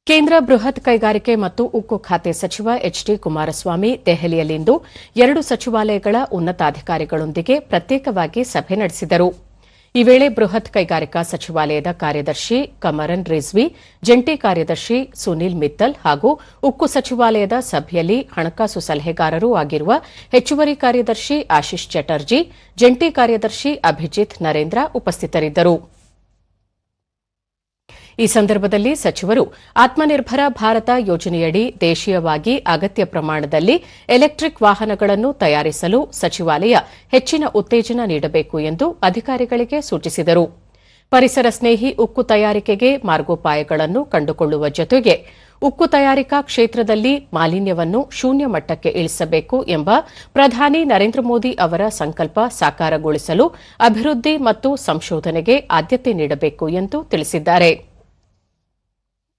ಕೇಂದ್ರ ಬೃಹತ್ ಕೈಗಾರಿಕೆ ಮತ್ತು ಉಕ್ಕು ಖಾತೆ ಸಚಿವ ಎಚ್ಡಿ ಕುಮಾರಸ್ವಾಮಿ ದೆಹಲಿಯಲ್ಲಿಂದು 2 ಸಚಿವಾಲಯಗಳ ಉನ್ನತಾಧಿಕಾರಿಗಳೊಂದಿಗೆ ಪ್ರತ್ಯೇಕವಾಗಿ ಸಭೆ ನಡೆಸಿದರು. ಈ ವೇಳೆ ಬೃಹತ್ ಕೈಗಾರಿಕಾ ಸಚಿವಾಲಯದ ಕಾರ್ಯದರ್ಶಿ ಕಮರನ್ ರಿಜ್ವಿ, ಜಂಟಿ ಕಾರ್ಯದರ್ಶಿ ಸುನೀಲ್ ಮಿತ್ತಲ್ ಹಾಗೂ ಉಕ್ಕು ಸಚಿವಾಲಯದ ಸಭೆಯಲ್ಲಿ ಹಣಕಾಸು ಸಲಹೆಗಾರರೂ ಆಗಿರುವ ಹೆಚ್ಚುವರಿ ಕಾರ್ಯದರ್ಶಿ ಆಶೀಶ್ ಚಟರ್ಜಿ, ಜಂಟಿ ಕಾರ್ಯದರ್ಶಿ ಅಭಿಜಿತ್ ನರೇಂದ್ರ ಉಪಸ್ಥಿತರಿದ್ದರು. ಈ ಸಂದರ್ಭದಲ್ಲಿ ಸಚಿವರು ಆತ್ಮನಿರ್ಭರ ಭಾರತ ಯೋಜನೆಯಡಿ ದೇಶೀಯವಾಗಿ ಅಗತ್ಯ ಪ್ರಮಾಣದಲ್ಲಿ ಎಲೆಕ್ಟ್ರಿಕ್ ವಾಹನಗಳನ್ನು ತಯಾರಿಸಲು ಸಚಿವಾಲಯ ಹೆಚ್ಚಿನ ಉತ್ತೇಜನ ನೀಡಬೇಕು ಎಂದು ಅಧಿಕಾರಿಗಳಿಗೆ ಸೂಚಿಸಿದರು. ಪರಿಸರ ಸ್ನೇಹಿ ಉಕ್ಕು ತಯಾರಿಕೆಗೆ ಮಾರ್ಗೋಪಾಯಗಳನ್ನು ಕಂಡುಕೊಳ್ಳುವ ಜೊತೆಗೆ ಉಕ್ಕು ತಯಾರಿಕಾ ಕ್ಷೇತ್ರದಲ್ಲಿ ಮಾಲಿನ್ಯವನ್ನು ಶೂನ್ಯ ಮಟ್ಟಕ್ಕೆ ಇಳಿಸಬೇಕು ಎಂಬ ಪ್ರಧಾನಿ ನರೇಂದ್ರ ಮೋದಿ ಅವರ ಸಂಕಲ್ಪ ಸಾಕಾರಗೊಳಿಸಲು ಅಭಿವೃದ್ಧಿ ಮತ್ತು ಸಂಶೋಧನೆಗೆ ಆದ್ಯತೆ ನೀಡಬೇಕು ಎಂದು ತಿಳಿಸಿದ್ದಾರೆ.